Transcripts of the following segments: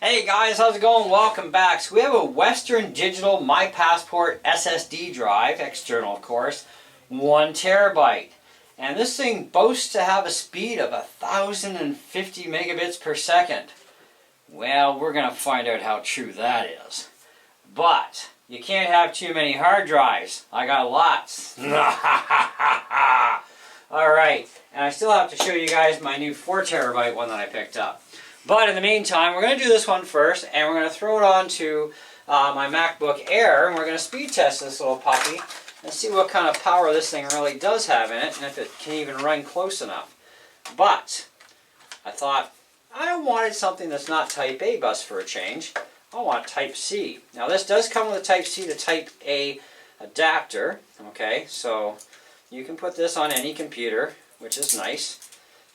Hey guys, how's it going? Welcome back. So we have a Western Digital My Passport SSD drive, external of course, 1 terabyte. And this thing boasts to have a speed of 1,050 megabits per second. Well, we're going to find out how true that is. But you can't have too many hard drives. I got lots. Alright, and I still have to show you guys my new 4 terabyte one that I picked up. But in the meantime, we're going to do this one first, and we're going to throw it on to my MacBook Air, and we're going to speed test this little puppy and see what kind of power this thing really does have in it, and if it can even run close enough. But I thought I wanted something that's not Type A bus for a change. I want Type C. Now this does come with a Type C to Type A adapter, okay, so you can put this on any computer, which is nice.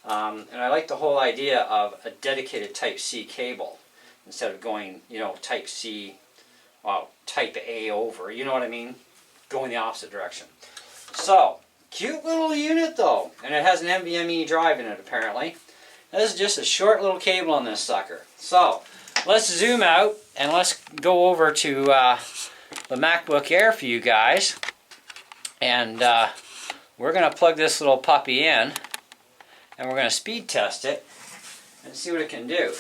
And I like the whole idea of a dedicated Type C cable instead of going, Type C, Type A over, you know what I mean? Going the opposite direction. So, cute little unit though, and it has an NVMe drive in it apparently. This is just a short little cable on this sucker. So, let's zoom out and let's go over to the MacBook Air for you guys. And we're going to plug this little puppy in. And we're going to speed test it and see what it can do.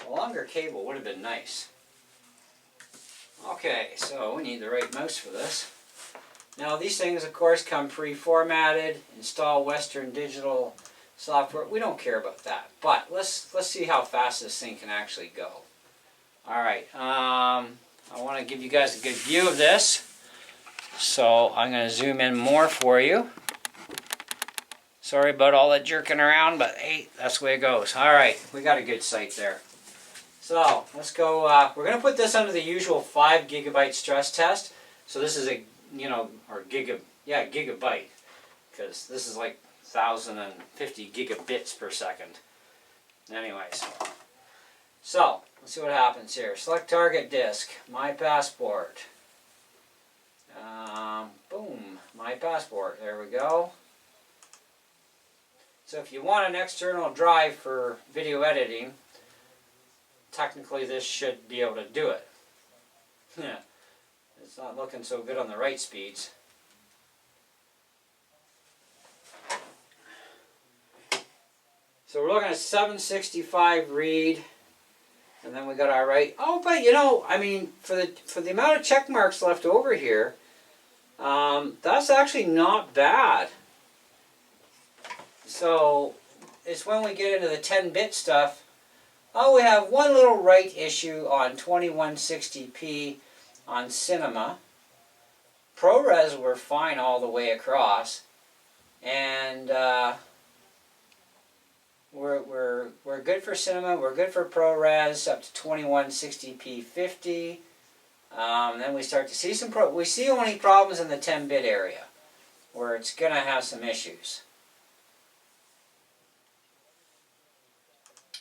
A longer cable would have been nice. Okay, so we need the right mouse for this. Now these things of course come pre-formatted, install Western Digital software. We don't care about that, but let's see how fast this thing can actually go. Alright, I want to give you guys a good view of this. So I'm going to zoom in more for you. Sorry about all that jerking around, but hey, that's the way it goes. Alright, we got a good sight there. So let's go, we're going to put this under the usual 5 gigabyte stress test. So this is a, gigabyte. Because this is like 1,050 gigabits per second. Anyways. So, let's see what happens here. Select target disk, My Passport. Boom, My Passport, there we go. So if you want an external drive for video editing, technically this should be able to do it. It's not looking so good on the write speeds. So we're looking at 765 read, and then we got our write. Oh, but for the amount of check marks left over here, that's actually not bad. So it's when we get into the 10-bit stuff. Oh, we have one little write issue on 2160p on Cinema. ProRes were fine all the way across, and we're good for Cinema. We're good for ProRes up to 2160p 50. Then we start to see we see only problems in the 10-bit area, where it's going to have some issues.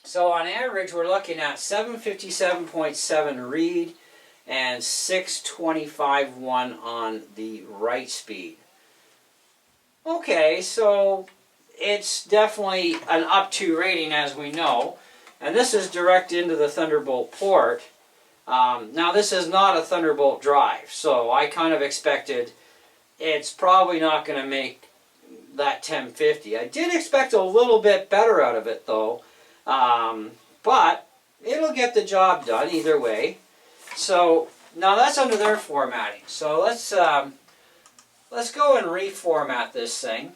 So on average, we're looking at 757.7 read and 625.1 on the write speed. Okay, so it's definitely an up to rating, as we know, and this is direct into the Thunderbolt port. Now this is not a Thunderbolt drive, so I kind of expected it's probably not going to make that 1050. I did expect a little bit better out of it though, but it'll get the job done either way. So now that's under their formatting. So let's go and reformat this thing.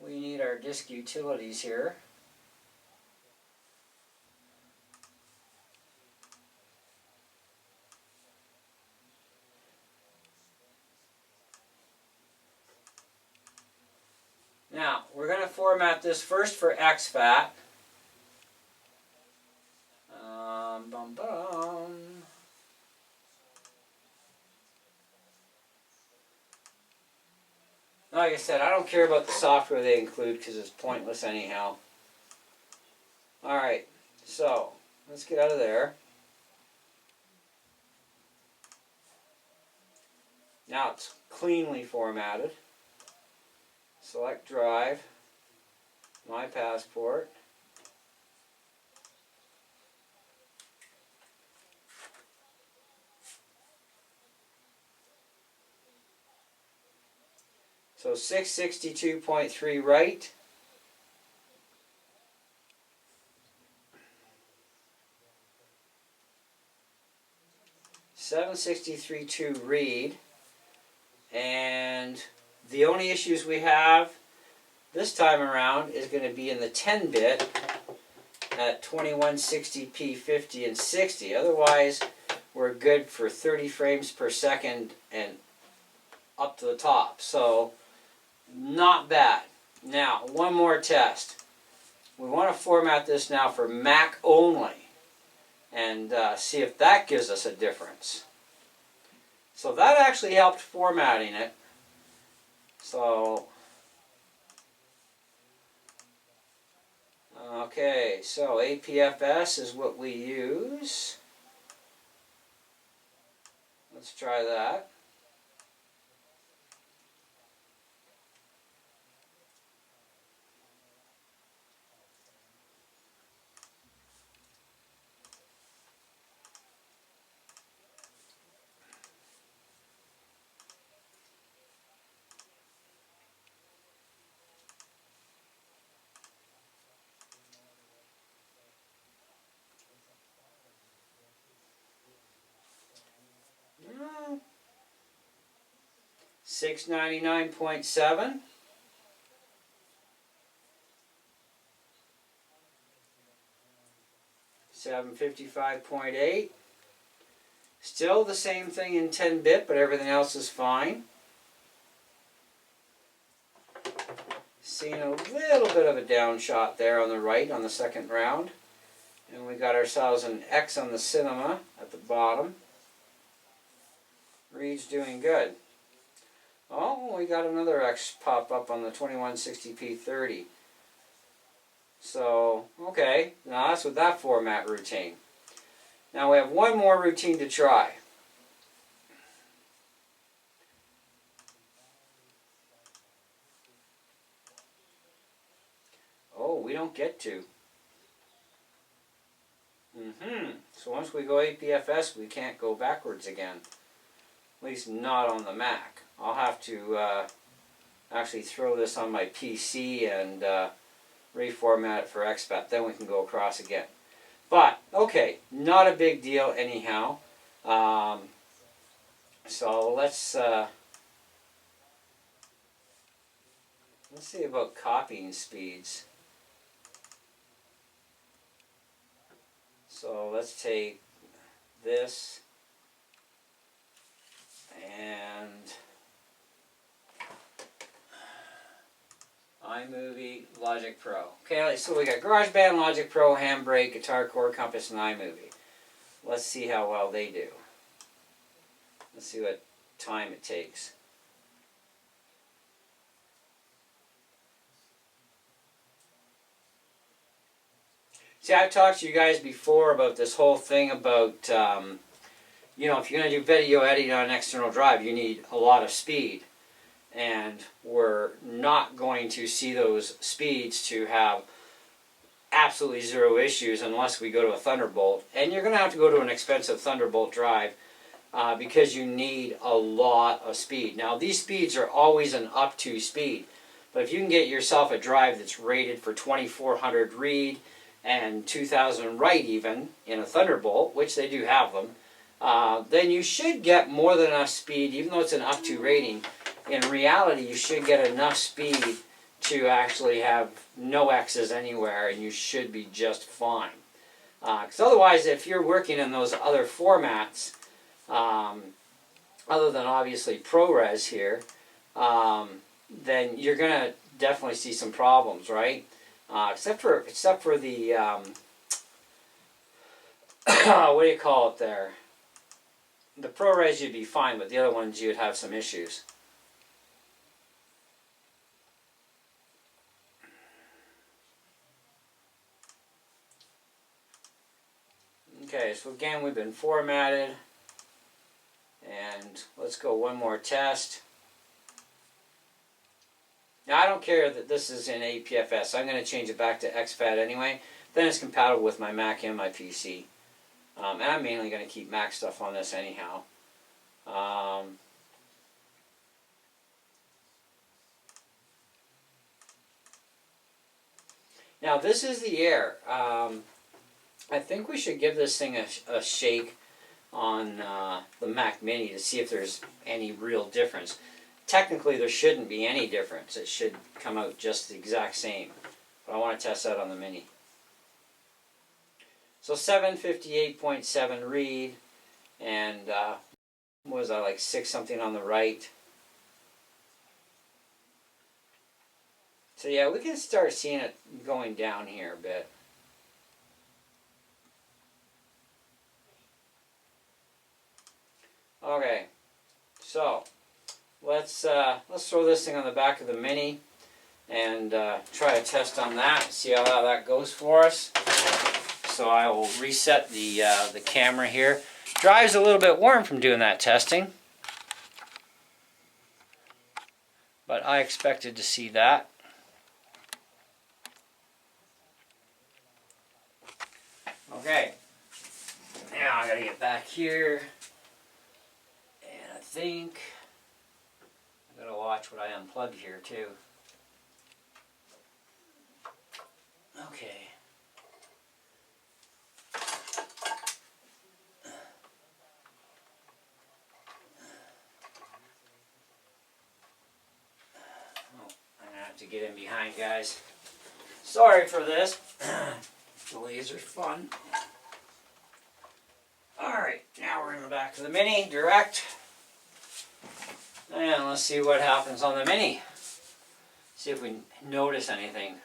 We need our disk utilities here. Now, we're going to format this first for exFAT. Like I said, I don't care about the software they include because it's pointless anyhow. Alright, so let's get out of there. Now it's cleanly formatted. select drive, my passport. So 662.3 write. 763.2 read. And the only issues we have this time around is going to be in the 10-bit at 2160p 50 and 60. Otherwise, we're good for 30 frames per second and up to the top. So, not bad. Now, one more test. We want to format this now for Mac only and see if that gives us a difference. So that actually helped formatting it. So, okay, so APFS is what we use. Let's try that. Mm, 699.7. 755.8. Still the same thing in 10-bit, but everything else is fine. Seeing a little bit of a downshot there on the right on the second round. And we got ourselves an X on the cinema at the bottom. Read's doing good. Oh, we got another X pop up on the 2160p 30. So, okay, now that's with that format routine. Now we have one more routine to try. Oh, we don't get to. So once we go APFS, we can't go backwards again. At least not on the Mac. I'll have to actually throw this on my PC and reformat it for expat. Then we can go across again. But, okay, not a big deal anyhow. So let's see about copying speeds. So let's take this and iMovie, Logic Pro. Okay, so we got GarageBand, Logic Pro, Handbrake, Guitar Core, Compass, and iMovie. Let's see how well they do. Let's see what time it takes. See, I've talked to you guys before about this whole thing about, you know, if you're going to do video editing on an external drive, you need a lot of speed. And we're not going to see those speeds to have absolutely zero issues unless we go to a Thunderbolt. And you're going to have to go to an expensive Thunderbolt drive because you need a lot of speed. Now, these speeds are always an up to speed. But if you can get yourself a drive that's rated for 2400 read and 2000 write even in a Thunderbolt, which they do have them, then you should get more than enough speed, even though it's an up to rating. In reality, you should get enough speed to actually have no X's anywhere, and you should be just fine. Because otherwise, if you're working in those other formats, other than obviously ProRes here, then you're going to definitely see some problems, right? Except for the what do you call it there? The ProRes you'd be fine, but the other ones you'd have some issues. Okay, so again we've been formatted, and let's go one more test. Now I don't care that this is in APFS. I'm going to change it back to exFAT anyway. Then it's compatible with my Mac and my PC. And I'm mainly going to keep Mac stuff on this anyhow. Now this is the Air. I think we should give this thing a shake on the Mac Mini to see if there's any real difference. Technically there shouldn't be any difference. It should come out just the exact same. But I want to test that on the Mini. So 758.7 read, and what was I, like 6 something on the write. So yeah, we can start seeing it going down here a bit. Okay, so let's throw this thing on the back of the Mini and try a test on that. See how that goes for us. So I will reset the camera here. Drive's a little bit warm from doing that testing, but I expected to see that. Okay, now I gotta get back here, and I think I gotta watch what I unplugged here too. Okay. To get in behind, guys. Sorry for this. The laser's fun. Alright, now we're in the back of the Mini, direct. And let's see what happens on the Mini. See if we notice anything.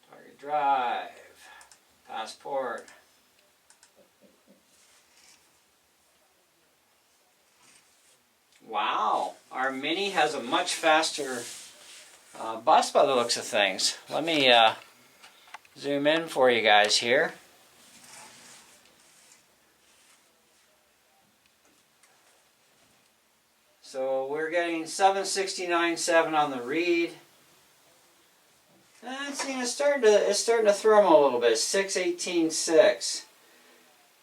Target drive. Passport. Wow, our Mini has a much faster bus by the looks of things. Let me zoom in for you guys here. So we're getting 769.7 on the read. And it's starting to throw them a little bit. 618.6.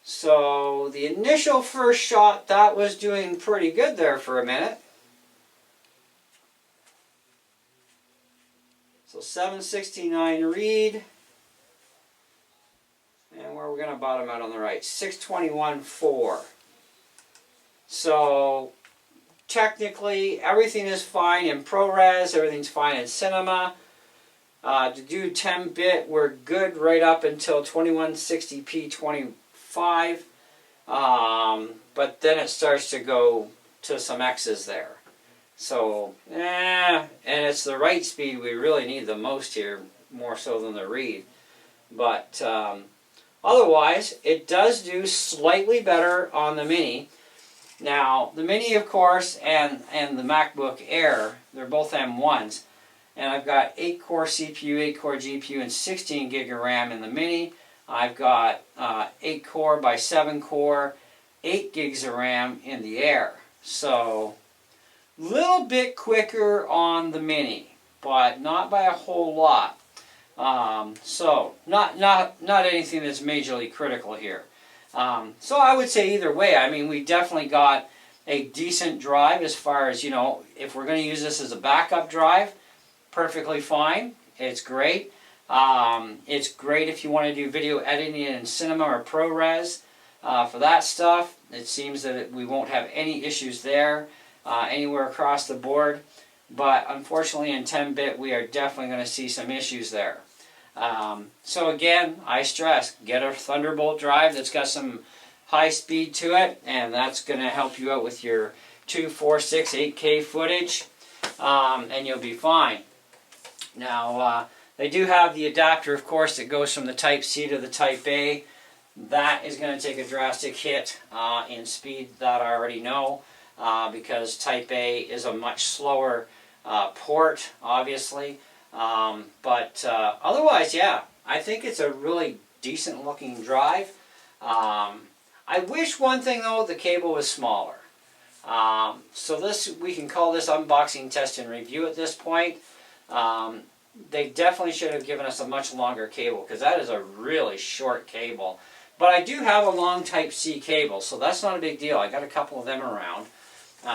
So the initial first shot, that was doing pretty good there for a minute. So 769 read. And where we're going to bottom out on the right, 621.4. So technically everything is fine in ProRes, everything's fine in Cinema. To do 10-bit, we're good right up until 2160p 25. But then it starts to go to some X's there. So, and it's the write speed we really need the most here, more so than the read. But otherwise, it does do slightly better on the Mini. Now, the Mini, of course, and the MacBook Air, they're both M1s. And I've got 8-core CPU, 8-core GPU, and 16 gig of RAM in the Mini. I've got 8-core by 7-core, 8 gigs of RAM in the Air. So, a little bit quicker on the Mini, but not by a whole lot. So, not anything that's majorly critical here. So I would say either way, I mean, we definitely got a decent drive as far as, you know, if we're going to use this as a backup drive, perfectly fine. It's great. It's great if you want to do video editing in Cinema or ProRes for that stuff. It seems that we won't have any issues there anywhere across the board. But unfortunately in 10-bit we are definitely going to see some issues there. So again, I stress, get a Thunderbolt drive that's got some high speed to it, and that's going to help you out with your 2, 4, 6, 8K footage, and you'll be fine. Now, they do have the adapter, of course, that goes from the Type-C to the Type-A. That is going to take a drastic hit in speed, that I already know, because Type-A is a much slower port, obviously. But otherwise, yeah, I think it's a really decent looking drive. I wish one thing though, the cable was smaller. So this, we can call this unboxing, test, and review at this point. They definitely should have given us a much longer cable, because that is a really short cable. But I do have a long Type-C cable, so that's not a big deal. I got a couple of them around.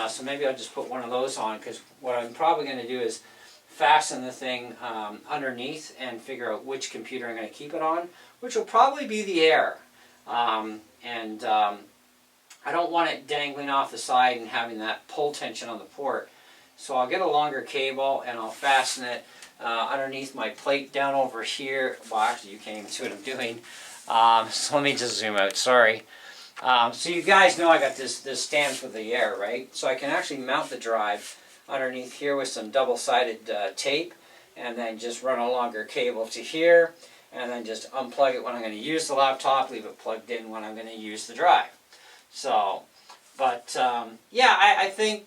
So maybe I'll just put one of those on, because what I'm probably going to do is fasten the thing underneath and figure out which computer I'm going to keep it on, which will probably be the Air. I don't want it dangling off the side and having that pull tension on the port. So I'll get a longer cable and I'll fasten it underneath my plate down over here. Well, actually you can't even see what I'm doing. So let me just zoom out, sorry. So you guys know I got this stand for the Air, right? So I can actually mount the drive underneath here with some double-sided tape, and then just run a longer cable to here, and then just unplug it when I'm going to use the laptop, leave it plugged in when I'm going to use the drive. So, but yeah, I think,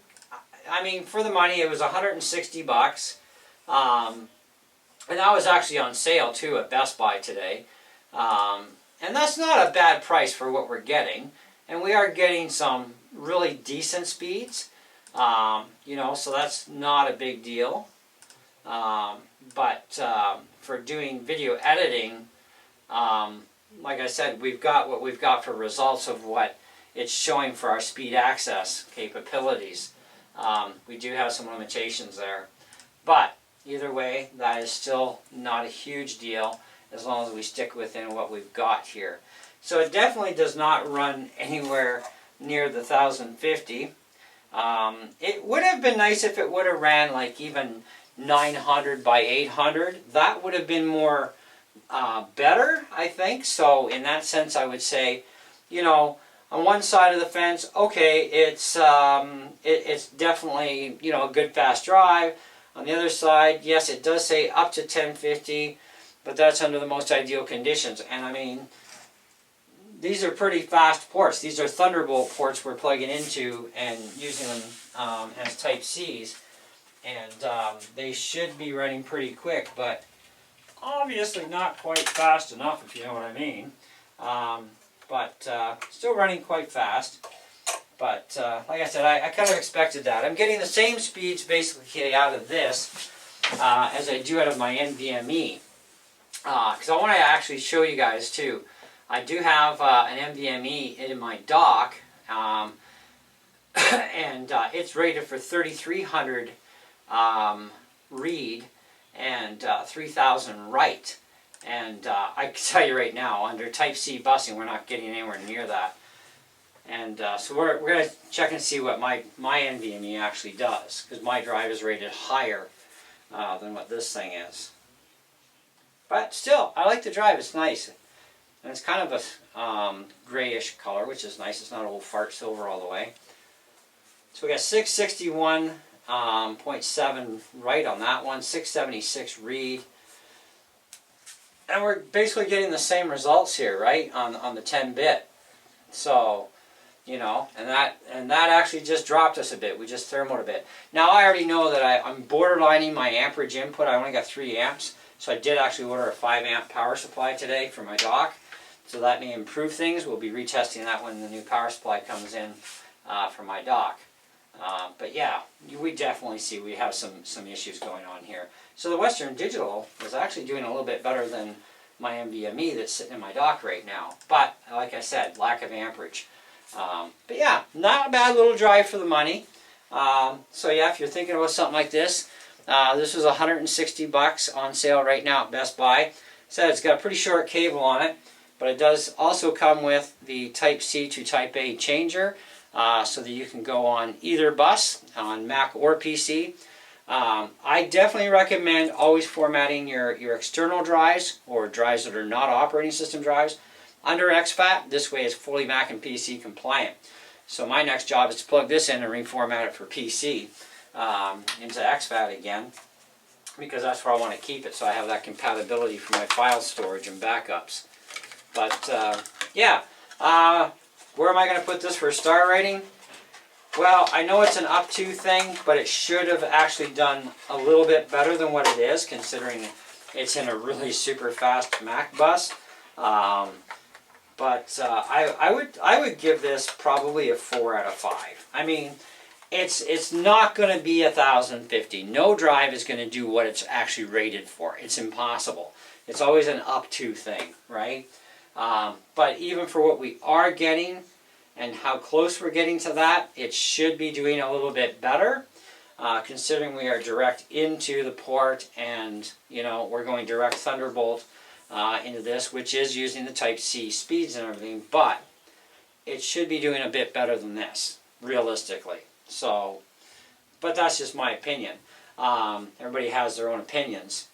I mean, for the money, it was 160 bucks. And that was actually on sale too at Best Buy today. And that's not a bad price for what we're getting. And we are getting some really decent speeds. You know, so that's not a big deal. But for doing video editing, like I said, we've got what we've got for results of what it's showing for our speed access capabilities. We do have some limitations there. But either way, that is still not a huge deal as long as we stick within what we've got here. So it definitely does not run anywhere near the 1050. It would have been nice if it would have ran like even 900 by 800. That would have been more better, I think. So in that sense, I would say, you know, on one side of the fence, okay, it's definitely, you know, a good fast drive. On the other side, yes, it does say up to 1050, but that's under the most ideal conditions. And I mean, these are pretty fast ports. These are Thunderbolt ports we're plugging into and using them as Type-Cs. And they should be running pretty quick, but obviously not quite fast enough, if you know what I mean. But still running quite fast. But like I said, I kind of expected that. I'm getting the same speeds basically out of this as I do out of my NVMe. Because I want to actually show you guys too. I do have an NVMe in my dock, and it's rated for 3300 read and 3000 write. And I can tell you right now, under Type-C busing, we're not getting anywhere near that. And so we're going to check and see what my NVMe actually does, because my drive is rated higher than what this thing is. But still, I like the drive. It's nice. And it's kind of a grayish color, which is nice. It's not old fart silver all the way. So we got 661.7 write on that one, 676 read. And we're basically getting the same results here, right, on the 10-bit. So, you know, and that actually just dropped us a bit. We just thermoed a bit. Now I already know that I'm borderlining my amperage input. I only got 3 amps. So I did actually order a 5 amp power supply today for my dock. So that may improve things. We'll be retesting that when the new power supply comes in for my dock. But yeah, we definitely see we have some issues going on here. So the Western Digital is actually doing a little bit better than my NVMe that's sitting in my dock right now. But like I said, lack of amperage. But yeah, not a bad little drive for the money. So yeah, if you're thinking about something like this, this was 160 bucks on sale right now at Best Buy. So it's got a pretty short cable on it, but it does also come with the Type-C to Type-A changer, so that you can go on either bus, on Mac or PC. I definitely recommend always formatting your external drives, or drives that are not operating system drives, under exFAT. This way it's fully Mac and PC compliant. So my next job is to plug this in and reformat it for PC into exFAT again, because that's where I want to keep it, so I have that compatibility for my file storage and backups. But yeah, where am I going to put this for a star rating? Well, I know it's an up to thing, but it should have actually done a little bit better than what it is, considering it's in a really super fast Mac bus. But I would give this probably a 4 out of 5. I mean, it's not going to be 1050. No drive is going to do what it's actually rated for. It's impossible. It's always an up to thing, right? But even for what we are getting and how close we're getting to that, it should be doing a little bit better. Considering we are direct into the port, and we're going direct Thunderbolt into this, which is using the Type C speeds and everything, but it should be doing a bit better than this, realistically. So, but that's just my opinion. Everybody has their own opinions,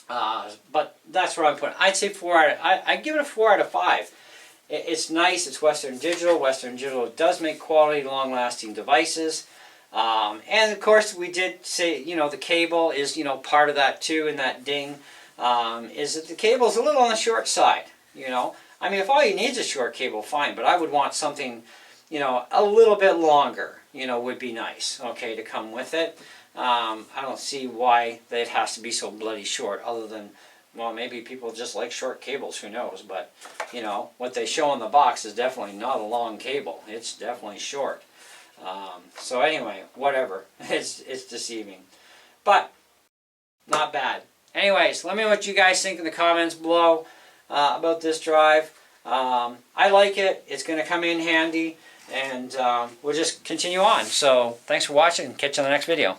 but that's what I'm putting. I'd say 4 out. I give it a 4 out of 5. It's nice. It's Western Digital. Western Digital does make quality, long-lasting devices. And of course, we did say, the cable is, part of that too, in that ding, is that the cable is a little on the short side, I mean, if all you need is a short cable, fine, but I would want something, a little bit longer, would be nice, okay, to come with it. I don't see why it has to be so bloody short, other than, well, maybe people just like short cables, who knows, but, what they show on the box is definitely not a long cable. It's definitely short. So anyway, whatever. It's deceiving. But, not bad. Anyways, let me know what you guys think in the comments below about this drive. I like it. It's going to come in handy. And we'll just continue on. So, thanks for watching. Catch you on the next video.